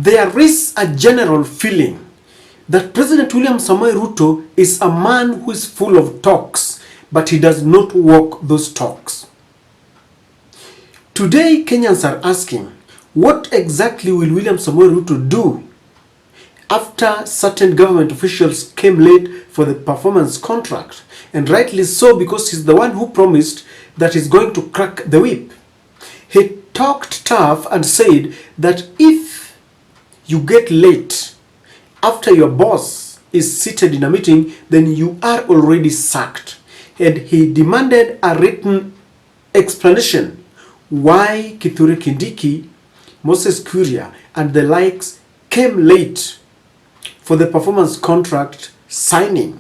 there is a general feeling that President William Samoei Ruto is a man who is full of talks, but he does not walk those talks. Today, Kenyans are asking, what exactly will William Samoei Ruto do after certain government officials came late for the performance contract? And rightly so, because he's the one who promised that he's going to crack the whip. He talked tough and said that if you get late after your boss is seated in a meeting, then you are already sacked. And he demanded a written explanation why Kithure Kindiki, Moses Kuria, and the likes came late for the performance contract signing.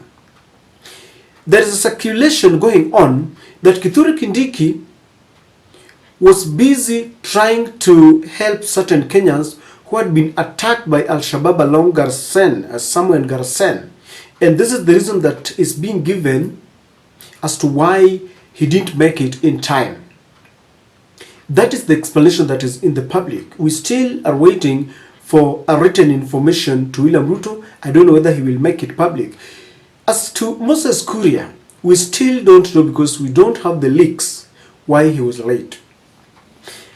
There is a speculation going on that Kithure Kindiki was busy trying to help certain Kenyans who had been attacked by Al-Shabaab along Garsen, somewhere in Garsen. And this is the reason that is being given as to why he didn't make it in time. That is the explanation that is in the public. We still are waiting for a written information to William Ruto. I don't know whether he will make it public. As to Moses Kuria, we still don't know because we don't have the leaks why he was late.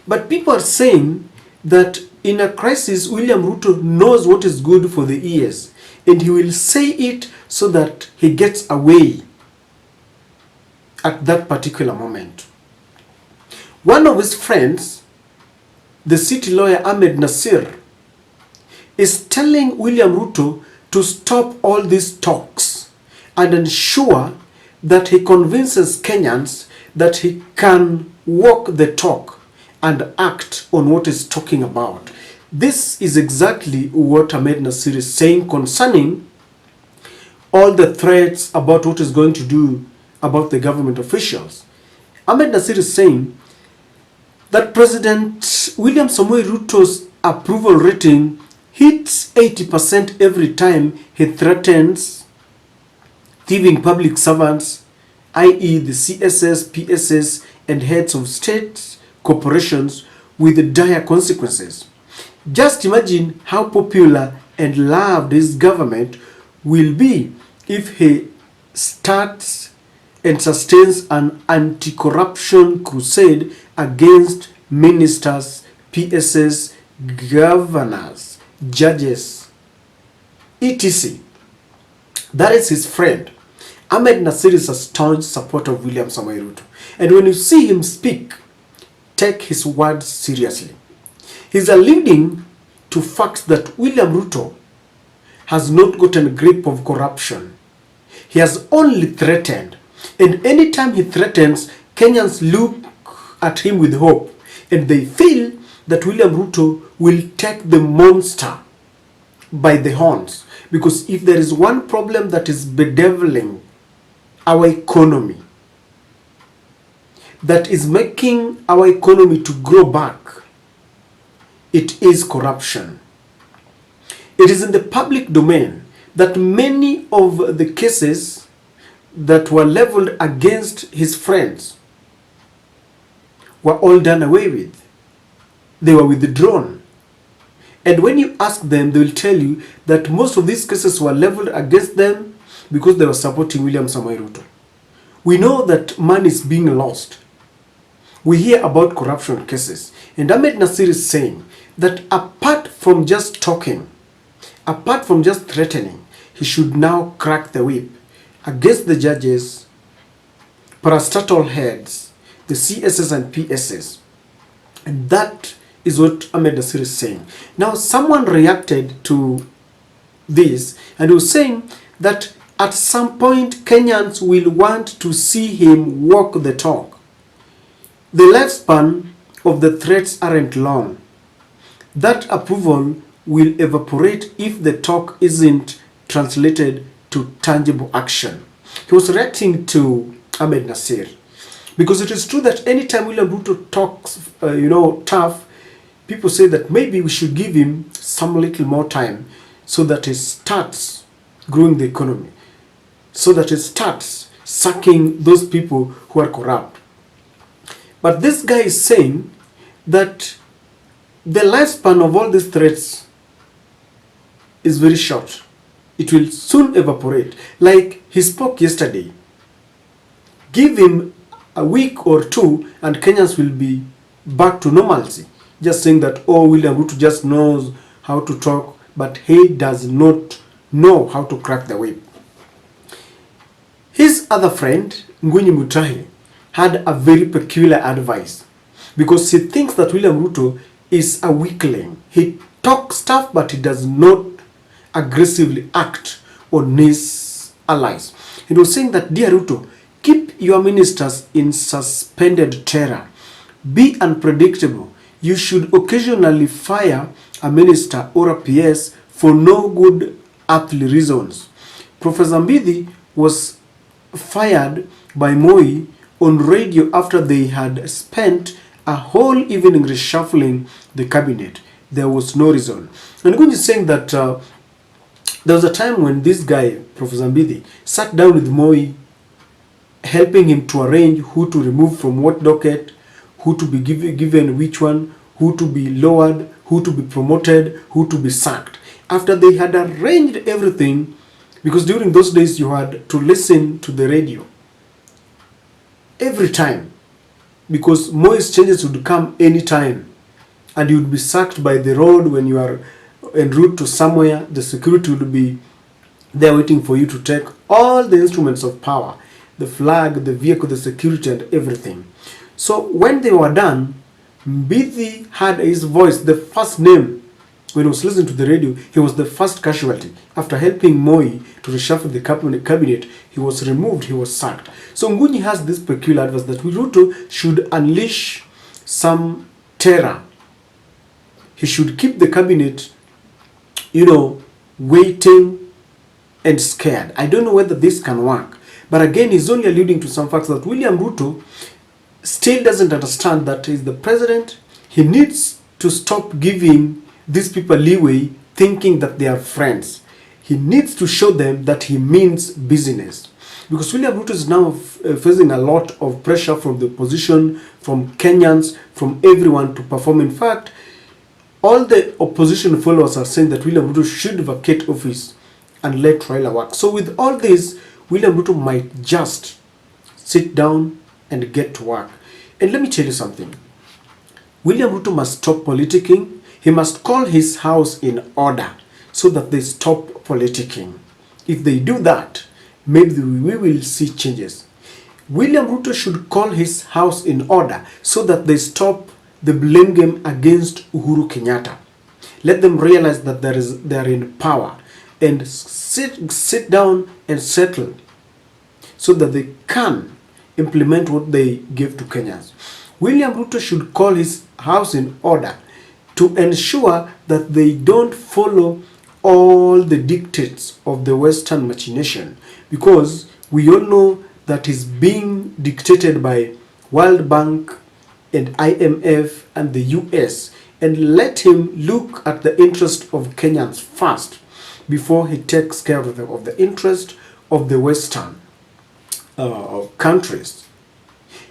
But people are saying that in a crisis, William Ruto knows what is good for the ears, and he will say it so that he gets away at that particular moment. One of his friends, the city lawyer Ahmed Nasir, is telling William Ruto to stop all these talks and ensure that he convinces Kenyans that he can walk the talk and act on what he's talking about. This is exactly what Ahmed Nasir is saying concerning all the threats about what he's going to do about the government officials. Ahmed Nasir is saying that President William Samoei Ruto's approval rating hits 80% every time he threatens thieving public servants, i.e. the CSS, PSS, and heads of state corporations with dire consequences. Just imagine how popular and loved his government will be if he starts and sustains an anti-corruption crusade against ministers, PSS, governors, judges, etc. That is his friend. Ahmed Nasir is a staunch supporter of William Samoei Ruto. And when you see him speak, take his words seriously. He's alluding to facts that William Ruto has not gotten a grip of corruption. He has only threatened. And anytime he threatens, Kenyans look at him with hope. And they feel that William Ruto will take the monster by the horns. Because if there is one problem that is bedeviling our economy, that is making our economy to grow back, it is corruption. It is in the public domain that many of the cases that were leveled against his friends were all done away with. They were withdrawn. And when you ask them, they will tell you that most of these cases were leveled against them because they were supporting William Samoei Ruto. We know that money is being lost. We hear about corruption cases. And Ahmed Nasir is saying that apart from just talking, apart from just threatening, he should now crack the whip against the judges, parastatal heads, the CSS and PSS. And that is what Ahmed Nasir is saying. Now, someone reacted to this and was saying that at some point Kenyans will want to see him walk the talk. The lifespan of the threats aren't long. That approval will evaporate if the talk isn't translated to tangible action. He was reacting to Ahmed Nasir because it is true that anytime William Ruto talks, tough, people say that maybe we should give him some little more time so that he starts growing the economy, so that he starts sacking those people who are corrupt. But this guy is saying that the lifespan of all these threats is very short. It will soon evaporate. Like he spoke yesterday. Give him a week or two and Kenyans will be back to normalcy. Just saying that, oh, William Ruto just knows how to talk, but he does not know how to crack the whip. His other friend, Ngunyi Mutahi, had a very peculiar advice because he thinks that William Ruto is a weakling. He talks stuff, but he does not aggressively act on his allies. He was saying that, dear Ruto, keep your ministers in suspended terror. Be unpredictable. You should occasionally fire a minister or a PS for no good earthly reasons. Professor Mbidi was fired by Moi on radio after they had spent a whole evening reshuffling the cabinet. There was no reason. And Gunji is saying that there was a time when this guy, Professor Mbidi, sat down with Moi, helping him to arrange who to remove from what docket, who to be given which one, who to be lowered, who to be promoted, who to be sacked. After they had arranged everything, because during those days you had to listen to the radio every time, because Moi's changes would come anytime, and you would be sacked by the road when you are en route to somewhere. The security would be there waiting for you to take all the instruments of power, the flag, the vehicle, the security, and everything. So when they were done, Mbidi had his voice, the first name. When he was listening to the radio, he was the first casualty. After helping Moi to reshuffle the cabinet, he was removed, he was sacked. So Ngunyi has this peculiar advice that Ruto should unleash some terror. He should keep the cabinet, waiting and scared. I don't know whether this can work. But again, he's only alluding to some facts that William Ruto still doesn't understand that he's the president. He needs to stop giving these people leeway thinking that they are friends. He needs to show them that he means business. Because William Ruto is now facing a lot of pressure from the opposition, from Kenyans, from everyone to perform. In fact, all the opposition followers are saying that William Ruto should vacate office and let Raila work. So with all this, William Ruto might just sit down and get to work. And let me tell you something. William Ruto must stop politicking. He must call his house in order so that they stop politicking. If they do that, maybe we will see changes. William Ruto should call his house in order so that they stop the blame game against Uhuru Kenyatta. Let them realize that they are in power and sit down and settle so that they can implement what they give to Kenyans. William Ruto should call his house in order to ensure that they don't follow all the dictates of the Western machination, because we all know that is being dictated by World Bank and IMF and the US, and let him look at the interest of Kenyans first before he takes care of the interest of the Western countries.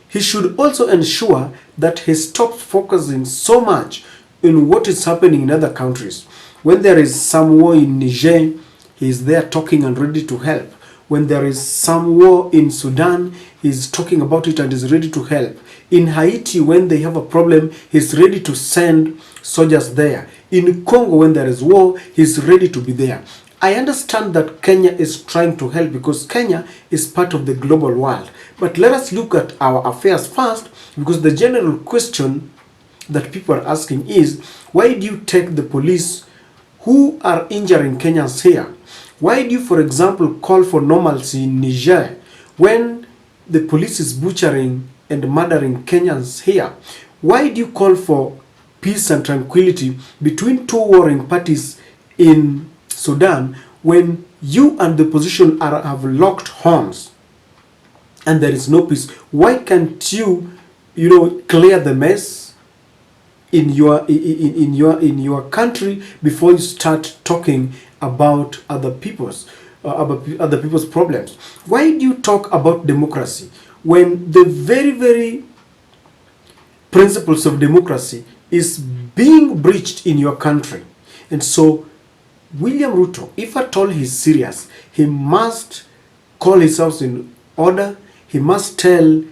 He should also ensure that he stops focusing so much in what is happening in other countries. When there is some war in Niger, he is there talking and ready to help. When there is some war in Sudan, he is talking about it and is ready to help. In Haiti, when they have a problem, he is ready to send soldiers there. In Congo, when there is war, he is ready to be there. I understand that Kenya is trying to help because Kenya is part of the global world. But let us look at our affairs first, because the general question that people are asking is, why do you take the police who are injuring Kenyans here? Why do you, for example, call for normalcy in Niger when the police is butchering and murdering Kenyans here? Why do you call for peace and tranquility between two warring parties in Sudan when you and the opposition have locked horns and there is no peace? Why can't you, clear the mess in your country before you start talking about other people's problems? Why do you talk about democracy when the very, very principles of democracy is being breached in your country? And so William Ruto, if at all he's serious, he must call his house in order. He must tell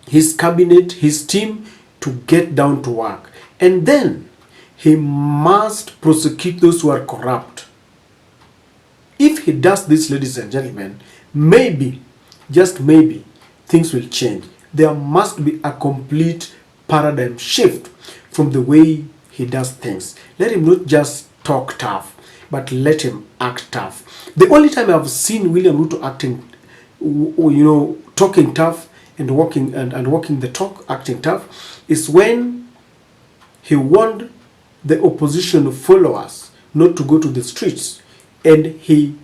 his cabinet, his team to get down to work. And then he must prosecute those who are corrupt. If he does this, ladies and gentlemen, maybe, just maybe, things will change. There must be a complete paradigm shift from the way he does things. Let him not just talk tough, but let him act tough. The only time I've seen William Ruto acting, talking tough and walking the talk, acting tough, is when he warned the opposition followers not to go to the streets, and he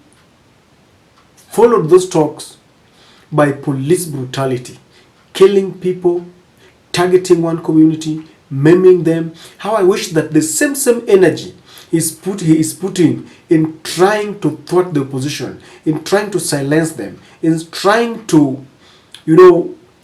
followed those talks by police brutality, killing people, targeting one community, maiming them. How I wish that the same energy he is putting in trying to thwart the opposition, in trying to silence them, in trying to,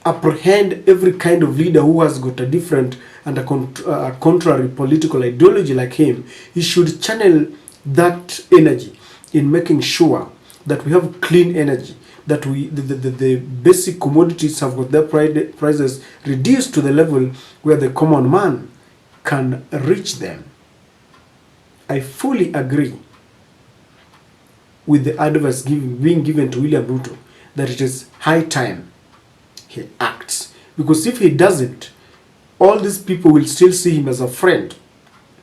apprehend every kind of leader who has got a different and a contrary political ideology like him. He should channel that energy in making sure that we have clean energy, that the basic commodities have got their prices reduced to the level where the common man can reach them. I fully agree with the advice being given to William Ruto that it is high time he acts. Because if he doesn't, all these people will still see him as a friend.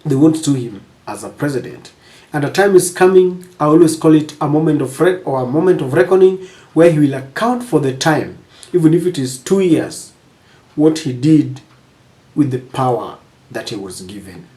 They won't see him as a president. And a time is coming, I always call it a moment of reckoning, where he will account for the time, even if it is 2 years, what he did with the power that he was given.